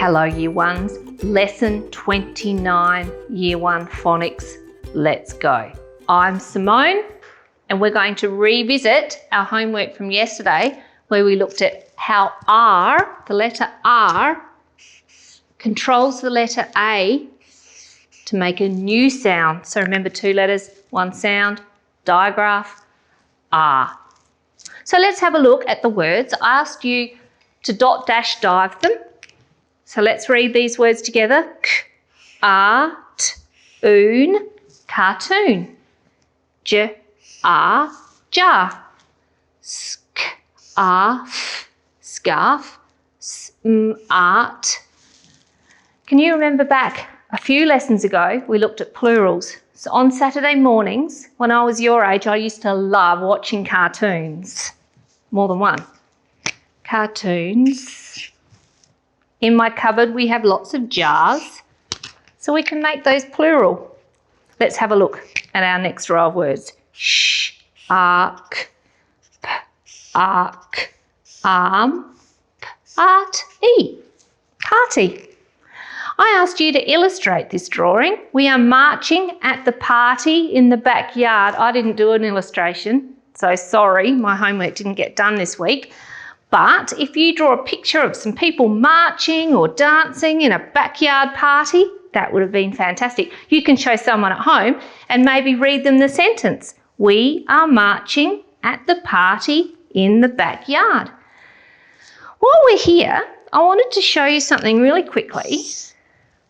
Hello Year 1s, Lesson 29, Year 1 Phonics. Let's go. I'm Simone and we're going to revisit our homework from yesterday where we looked at how R, the letter R, controls the letter A to make a new sound. So remember, 2 letters, 1 sound, digraph, R. So let's have a look at the words. I asked you to dot dash dive them. So let's read these words together. Art, oon, cartoon. J, R, jar. Sk, arf, scarf. Art. Can you remember back a few lessons ago, we looked at plurals. So on Saturday mornings, when I was your age, I used to love watching cartoons. More than one. Cartoons. In my cupboard, we have lots of jars, so we can make those plural. Let's have a look at our next row of words. Sh, arc, p, arc, arm, p, art, e, party. I asked you to illustrate this drawing. We are marching at the party in the backyard. I didn't do an illustration, so sorry, my homework didn't get done this week. But if you draw a picture of some people marching or dancing in a backyard party, that would have been fantastic. You can show someone at home and maybe read them the sentence. We are marching at the party in the backyard. While we're here, I wanted to show you something really quickly.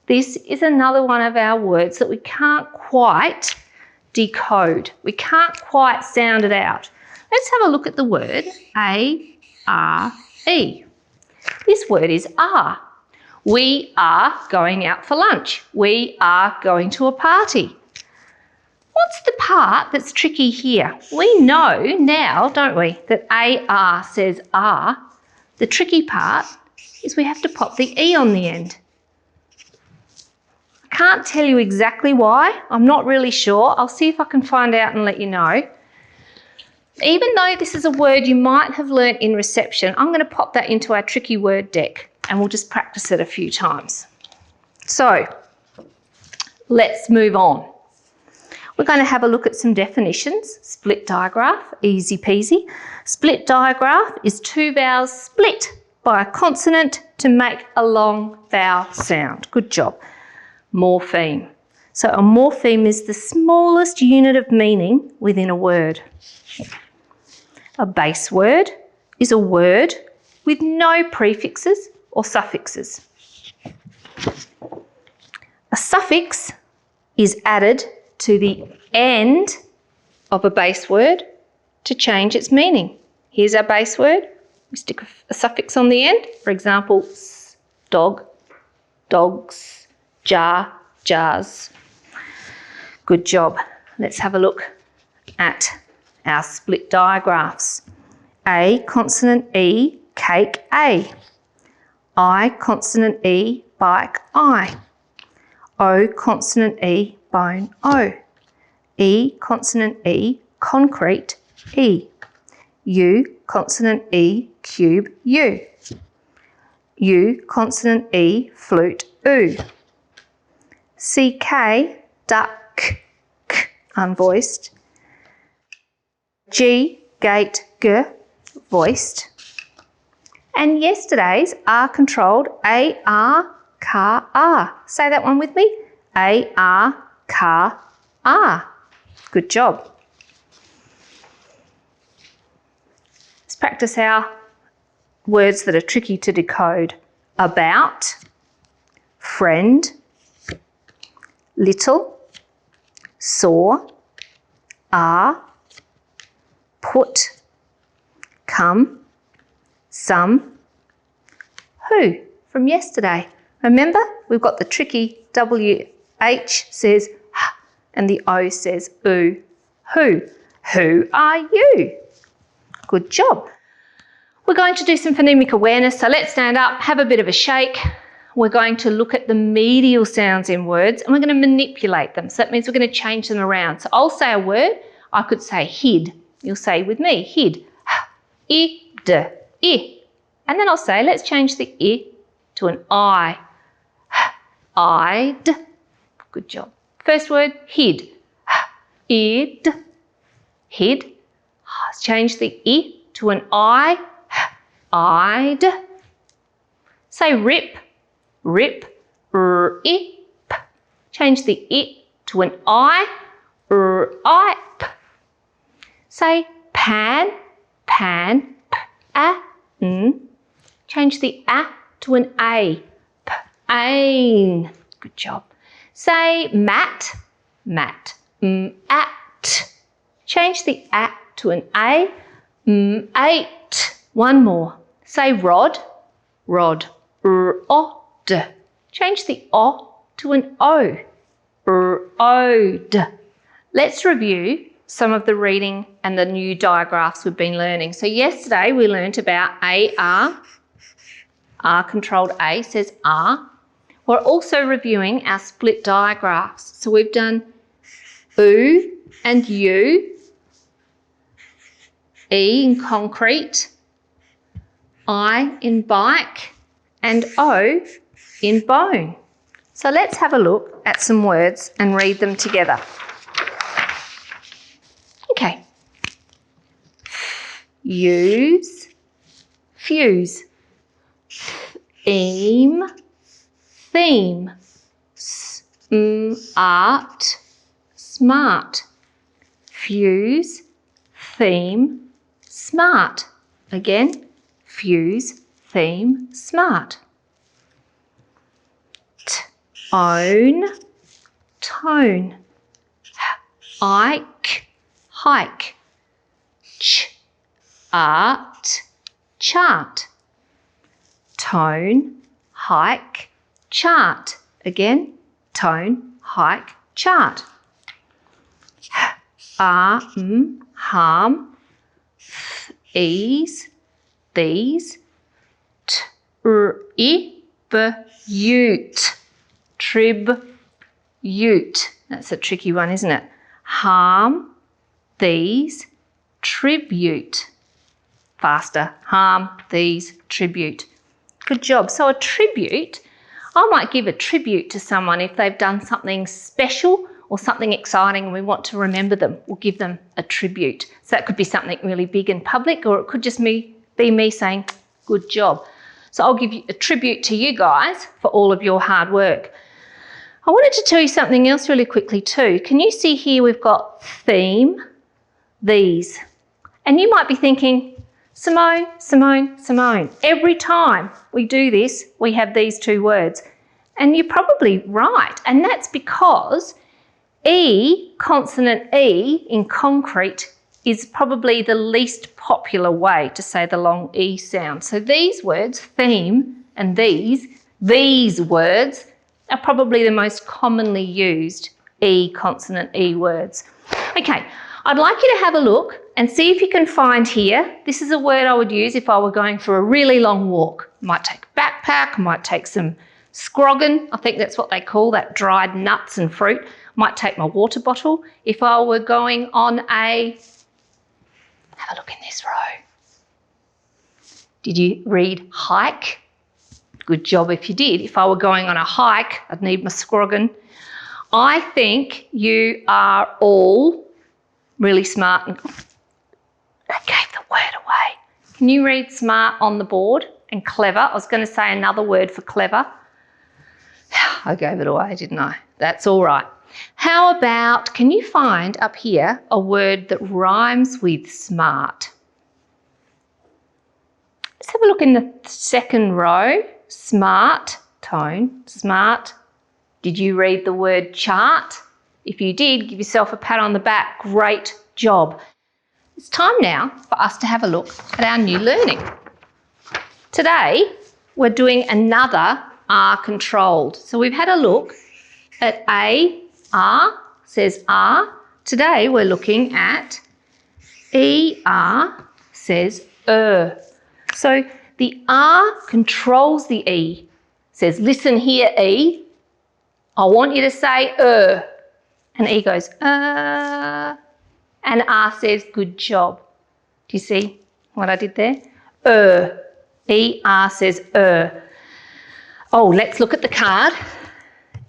This is another one of our words that we can't quite decode. We can't quite sound it out. Let's have a look at the word A-R-E. This word is R. We are going out for lunch. We are going to a party. What's the part that's tricky here? We know now, don't we, that A-R says R. The tricky part is we have to pop the E on the end. I can't tell you exactly why. I'm not really sure. I'll see if I can find out and let you know. Even though this is a word you might have learnt in reception, I'm going to pop that into our tricky word deck and we'll just practice it a few times. So let's move on. We're going to have a look at some definitions. Split digraph, easy peasy. Split digraph is 2 vowels split by a consonant to make a long vowel sound. Good job. Morpheme. So a morpheme is the smallest unit of meaning within a word. A base word is a word with no prefixes or suffixes. A suffix is added to the end of a base word to change its meaning. Here's our base word. We stick a suffix on the end. For example, dog, dogs, jar, jars. Good job. Let's have a look at our split digraphs. A consonant E, cake A. I consonant E, bike I. O consonant E, bone O. E consonant E, concrete E. U consonant E, cube U. U consonant E, flute U. CK, duck K, unvoiced. G, gate G, voiced. And yesterday's R controlled A-R, car R. Say that one with me. A-R, car R. Good job. Let's practice our words that are tricky to decode. About, friend, little, saw, are, put, come, some, who from yesterday. Remember, we've got the tricky WH says h and the O says oo. Who? Who are you? Good job. We're going to do some phonemic awareness, so let's stand up, have a bit of a shake. We're going to look at the medial sounds in words and we're going to manipulate them. So that means we're going to change them around. So I'll say a word. I could say hid. You'll say with me, hid. H, I, D, I. And then I'll say, let's change the I to an I. I'd. Good job. First word, hid. Id. Hid. Change the I to an I. I'd. Say rip. Rip. Rip. Change the I to an I. Ip. Say pan. Pan. N. Change the A to an A. Ain. Good job. Say mat. Mat. At. Change the A to an A. Ate. One more. Say rod. Rod. Rod. Change the O to an O. Ode. Let's review some of the reading and the new digraphs we've been learning. So yesterday we learnt about AR. R controlled A says R. We're also reviewing our split digraphs. So we've done U and U, E in concrete, I in bike, and O in bone. So let's have a look at some words and read them together. Okay. Use, fuse. Theme, theme. Art, smart. Fuse, theme, smart. Again, fuse, theme, smart. Own, tone. Ike, hike. Art, chart. Tone, hike, chart. Again, tone, hike, chart. Harm, ease, these. Tribute, tribute. That's a tricky one, isn't it? Harm, these, tribute. Faster. Harm, these, tribute. Good job. So a tribute, I might give a tribute to someone if they've done something special or something exciting and we want to remember them. We'll give them a tribute. So that could be something really big and public, or it could just be me saying, good job. So I'll give you a tribute to you guys for all of your hard work. I wanted to tell you something else really quickly too. Can you see here we've got theme, these. And you might be thinking, Simone, Simone, Simone. Every time we do this, we have these two words. And you're probably right. And that's because E, consonant E in concrete, is probably the least popular way to say the long E sound. So these words, theme and these words are probably the most commonly used E, consonant E words. Okay, I'd like you to have a look and see if you can find here. This is a word I would use if I were going for a really long walk. I might take a backpack, I might take some scroggin. I think that's what they call that, dried nuts and fruit. I might take my water bottle. If I were going on a, have a look in this row. Did you read hike? Good job if you did. If I were going on a hike, I'd need my scroggin. I think you are all really smart. And I gave the word away. Can you read smart on the board and clever? I was going to say another word for clever. I gave it away, didn't I? That's all right. How about, can you find up here a word that rhymes with smart? Let's have a look in the second row. Smart, tone, smart. Did you read the word chart? If you did, give yourself a pat on the back. Great job. It's time now for us to have a look at our new learning. Today, we're doing another R controlled. So we've had a look at A, R, says R. Today, we're looking at ER, says So the R controls the E. Says, listen here, E. I want you to say And E goes, And R says, good job. Do you see what I did there? ER says Oh, let's look at the card.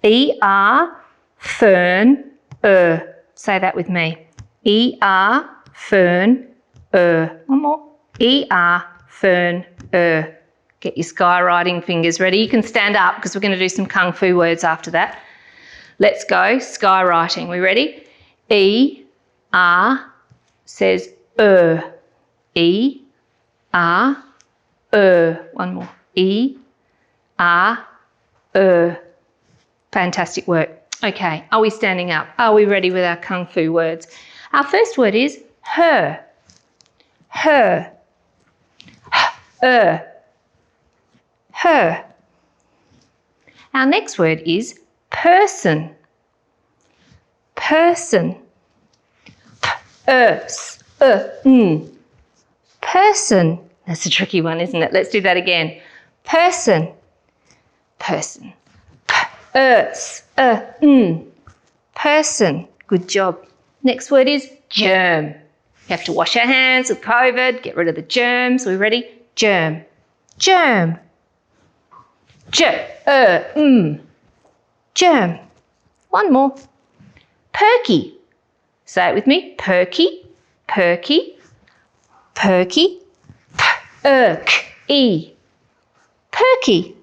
E-R, Fern, Say that with me. E-R, Fern, One more. E-R, Fern, Get your skywriting fingers ready. You can stand up because we're going to do some kung fu words after that. Let's go. Skywriting. We ready? E-R says E-R, One more. E-R, Fantastic work. Okay, are we standing up? Are we ready with our kung fu words? Our first word is her. Her. Her. Our next word is person. Person. Person. That's a tricky one, isn't it? Let's do that again. Person. Person. Person. Good job. Next word is germ. You have to wash our hands with COVID, get rid of the germs. Are we ready? Germ. Germ. Germ. One more. Perky. Say it with me. Perky. Perky. Perky. Perky.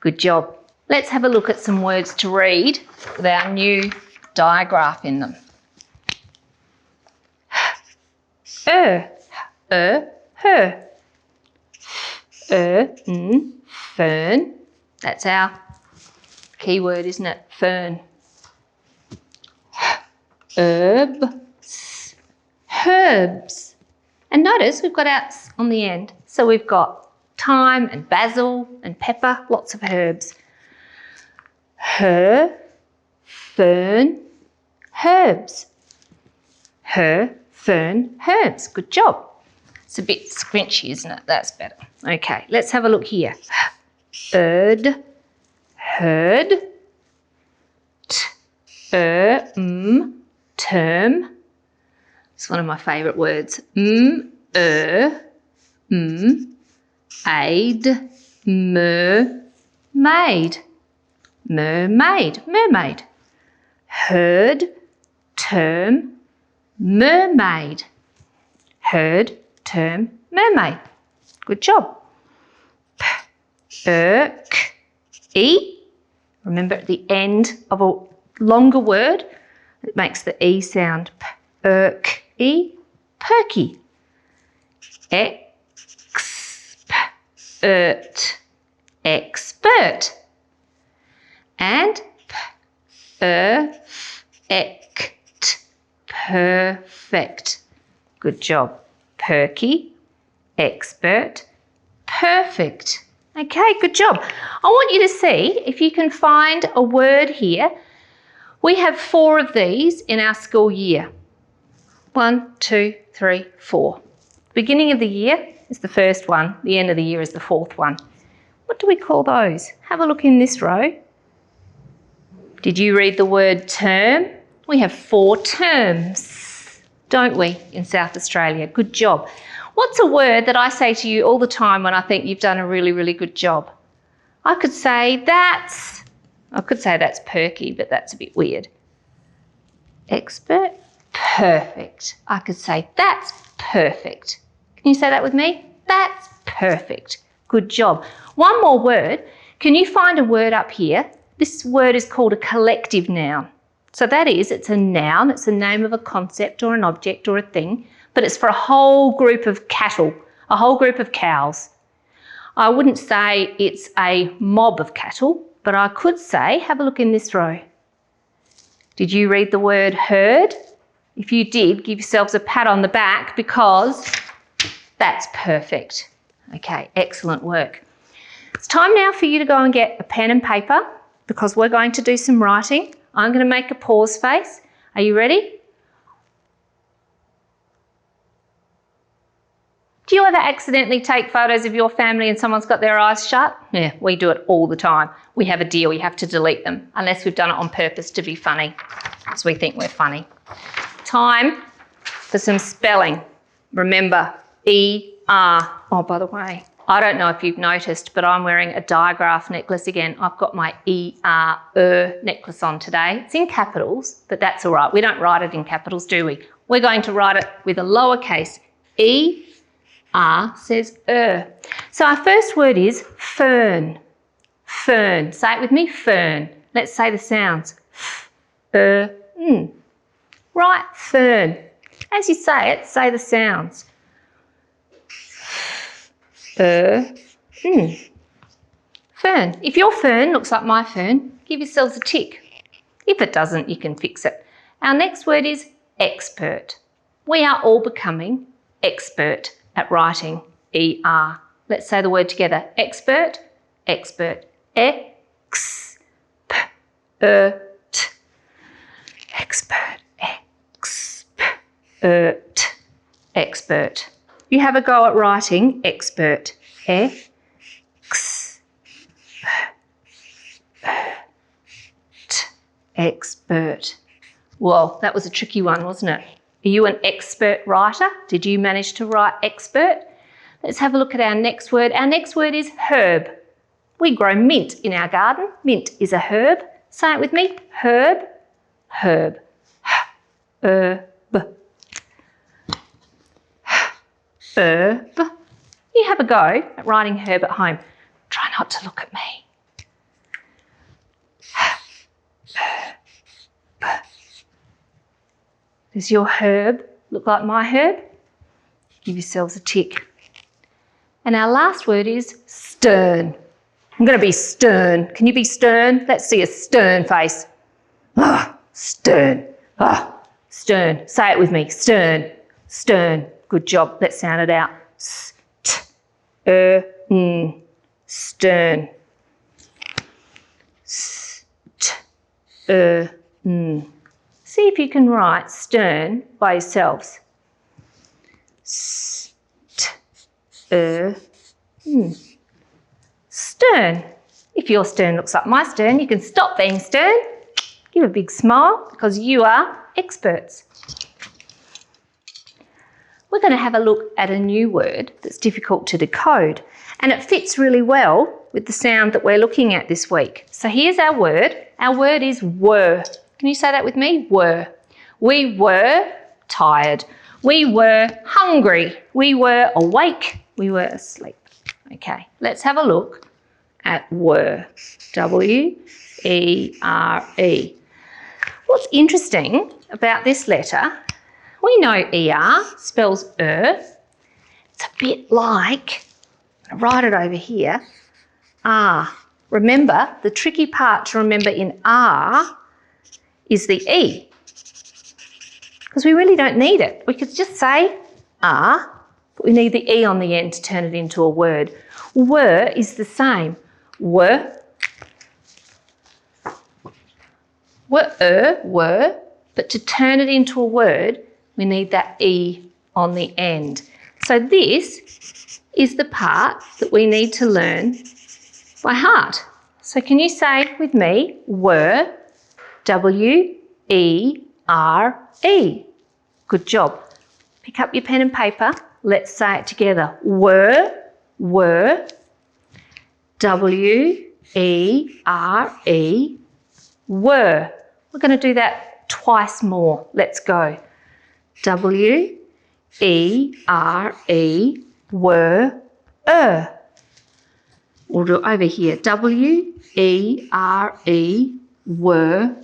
Good job. Let's have a look at some words to read with our new digraph in them. Her. Fern. That's our key word, isn't it? Fern. Herbs. Herbs. And notice we've got outs on the end. So we've got thyme and basil and pepper, lots of herbs. Her, fern, herbs. Her, fern, herbs. Good job. It's a bit squinchy, isn't it? That's better. Okay, let's have a look here. Heard, term. It's one of my favourite words. Aid, mermaid. Mermaid, mermaid. Heard, term, mermaid. Heard, term, mermaid. Good job. Remember at the end of a longer word, it makes the E sound. Perky. Expert. And perfect. Good job. Perky, expert, perfect. Okay, good job. I want you to see if you can find a word here. We have 4 of these in our school year. 1, 2, 3, 4. Beginning of the year is the first one. The end of the year is the 4th one. What do we call those? Have a look in this row. Did you read the word term? We have 4 terms, don't we, in South Australia? Good job. What's a word that I say to you all the time when I think you've done a really, really good job? I could say that's perky, but that's a bit weird. Expert, perfect. I could say that's perfect. Can you say that with me? That's perfect. Good job. One more word. Can you find a word up here? This word is called a collective noun. So that is, it's a noun, it's the name of a concept or an object or a thing, but it's for a whole group of cattle, a whole group of cows. I wouldn't say it's a mob of cattle, but I could say, have a look in this row. Did you read the word herd? If you did, give yourselves a pat on the back because that's perfect. Okay, excellent work. It's time now for you to go and get a pen and paper because we're going to do some writing. I'm going to make a pause face. Are you ready? Do you ever accidentally take photos of your family and someone's got their eyes shut? Yeah, we do it all the time. We have a deal, you have to delete them, unless we've done it on purpose to be funny, because we think we're funny. Time for some spelling. Remember, E-R. Oh, by the way, I don't know if you've noticed, but I'm wearing a digraph necklace again. I've got my necklace on today. It's in capitals, but that's all right. We don't write it in capitals, do we? We're going to write it with a lowercase e. Says So our first word is fern. Fern. Say it with me, fern. Let's say the sounds. Right, fern. As you say it, say the sounds. Fern. If your fern looks like my fern, give yourselves a tick. If it doesn't, you can fix it. Our next word is expert. We are all becoming expert at writing ER. Let's say the word together. Expert, expert. Expert. Expert, expert, expert. You have a go at writing expert. Expert. Well, that was a tricky one, wasn't it? Are you an expert writer? Did you manage to write expert? Let's have a look at our next word. Our next word is herb. We grow mint in our garden. Mint is a herb. Say it with me. Herb. Herb. Herb. Herb. You have a go at writing herb at home. Try not to look at me. Does your herb look like my herb? Give yourselves a tick. And our last word is stern. I'm going to be stern. Can you be stern? Let's see a stern face. Stern. Stern. Say it with me. Stern. Stern. Good job. Let's sound it out. Stern. See if you can write stern by yourselves. Stern. If your stern looks like my stern, you can stop being stern. Give a big smile because you are experts. We're going to have a look at a new word that's difficult to decode, and it fits really well with the sound that we're looking at this week. So here's our word. Our word is were. Can you say that with me? Were. We were tired. We were hungry. We were awake. We were asleep. Okay, let's have a look at were. W-E-R-E. What's interesting about this letter, we know ER spells It's a bit like, I'm going to write it over here, R. Remember, the tricky part to remember in R is the E, because we really don't need it. We could just say R, but we need the E on the end to turn it into a word. Were is the same. Were, but to turn it into a word, we need that E on the end. So this is the part that we need to learn by heart. So can you say with me, were, W-E-R-E. Good job. Pick up your pen and paper. Let's say it together. Were, W-E-R-E, were. We're going to do that twice more. Let's go. W-E-R-E, were, We'll do it over here. W-E-R-E, were.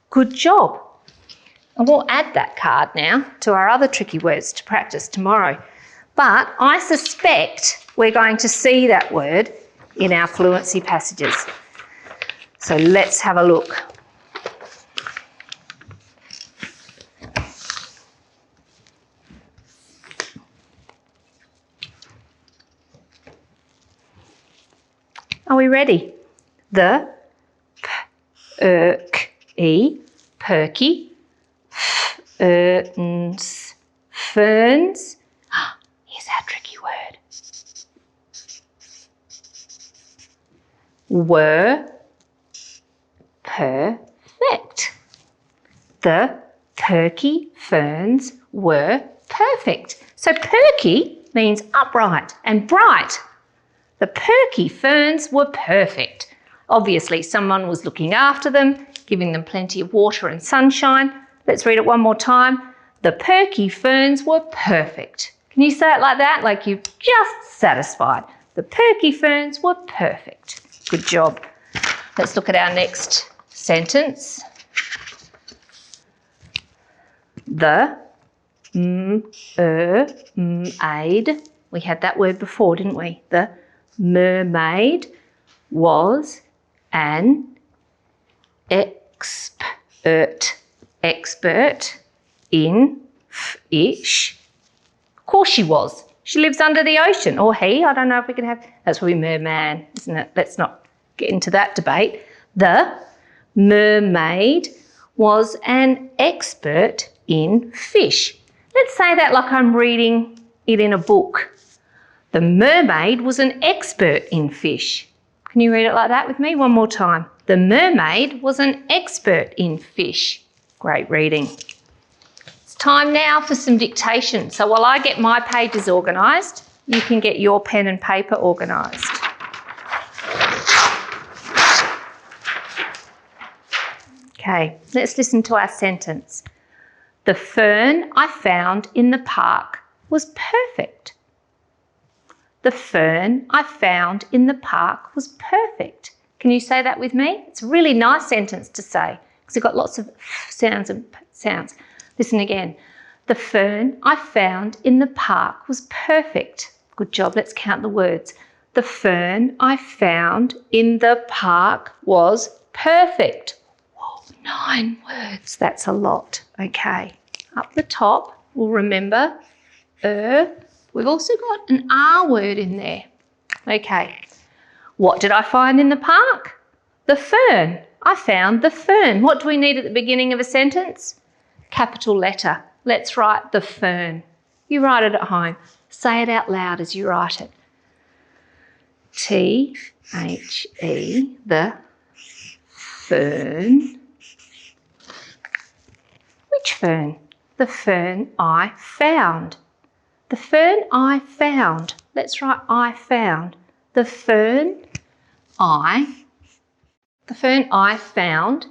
Good job. And we'll add that card now to our other tricky words to practice tomorrow. But I suspect we're going to see that word in our fluency passages. So let's have a look. Are we ready? The, p-erk-e, perky, ferns, ferns. Here's our tricky word. Were, perfect. The perky ferns were perfect. So perky means upright and bright. The perky ferns were perfect. Obviously, someone was looking after them, giving them plenty of water and sunshine. Let's read it one more time. The perky ferns were perfect. Can you say it like that? Like you're just satisfied. The perky ferns were perfect. Good job. Let's look at our next sentence. The mermaid. We had that word before, didn't we? The mermaid was an expert in fish. Of course she was. She lives under the ocean. Or he. I don't know if we can have... That's probably merman, isn't it? Let's not get into that debate. The mermaid was an expert in fish. Let's say that like I'm reading it in a book. The mermaid was an expert in fish. Can you read it like that with me? One more time. The mermaid was an expert in fish. Great reading. It's time now for some dictation. So while I get my pages organised, you can get your pen and paper organised. Okay, let's listen to our sentence. The fern I found in the park was perfect. The fern I found in the park was perfect. Can you say that with me? It's a really nice sentence to say because you've got lots of sounds and sounds. Listen again. The fern I found in the park was perfect. Good job. Let's count the words. The fern I found in the park was perfect. Whoa, 9 words. That's a lot. Okay. Up the top, we'll remember We've also got an R word in there. Okay. What did I find in the park? The fern. I found the fern. What do we need at the beginning of a sentence? Capital letter. Let's write the fern. You write it at home. Say it out loud as you write it. T-H-E, the fern. Which fern? The fern I found. The fern I found. Let's write I found. The fern I found.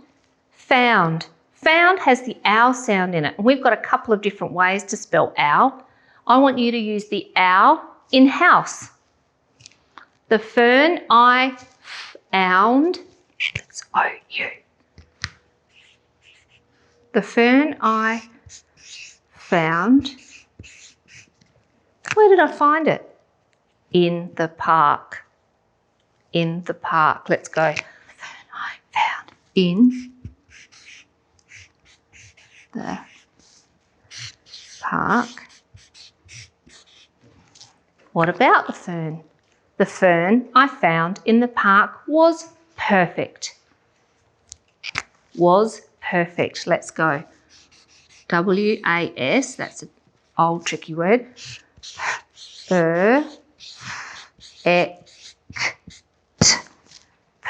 Found. Found has the ow sound in it. And we've got a couple of different ways to spell ow. I want you to use the ow in house. The fern I found. It's O-U. The fern I found. Where did I find it? In the park. In the park. Let's go. The fern I found in the park. What about the fern? The fern I found in the park was perfect. Was perfect. Let's go. W-A-S, that's an old tricky word.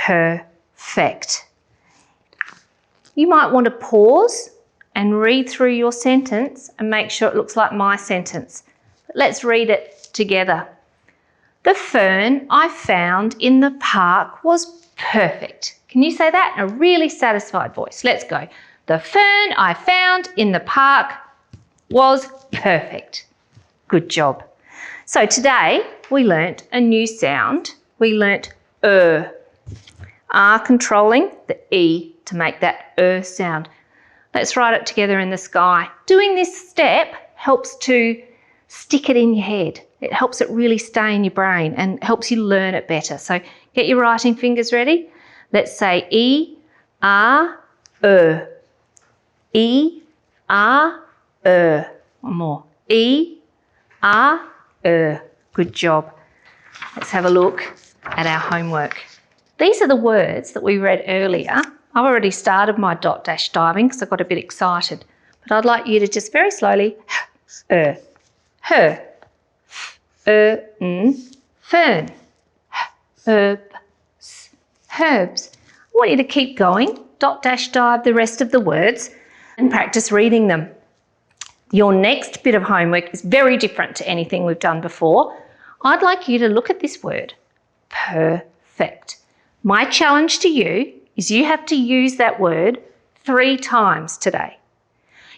Perfect. You might want to pause and read through your sentence and make sure it looks like my sentence. But let's read it together. The fern I found in the park was perfect. Can you say that in a really satisfied voice? Let's go. The fern I found in the park was perfect. Good job. So today we learnt a new sound. We learnt R controlling the E to make that sound. Let's write it together in the sky. Doing this step helps to stick it in your head. It helps it really stay in your brain and helps you learn it better. So get your writing fingers ready. Let's say E-R-R. E-R-R. One more. E-R-R. Good job. Let's have a look at our homework. These are the words that we read earlier. I've already started my dot dash diving because I got a bit excited. But I'd like you to just very slowly, her, fern, herbs. I want you to keep going, dot dash dive the rest of the words and practice reading them. Your next bit of homework is very different to anything we've done before. I'd like you to look at this word, perfect. My challenge to you is you have to use that word 3 times today.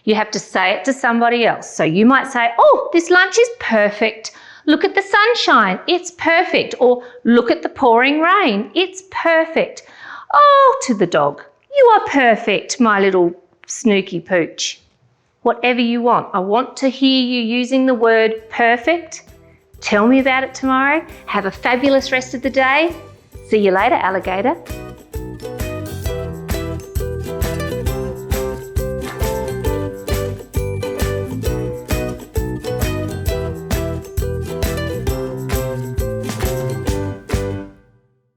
You have to say it to somebody else. So you might say, oh, this lunch is perfect. Look at the sunshine, it's perfect. Or look at the pouring rain, it's perfect. Oh, to the dog, you are perfect, my little snooky pooch. Whatever you want. I want to hear you using the word perfect. Tell me about it tomorrow. Have a fabulous rest of the day. See you later, alligator.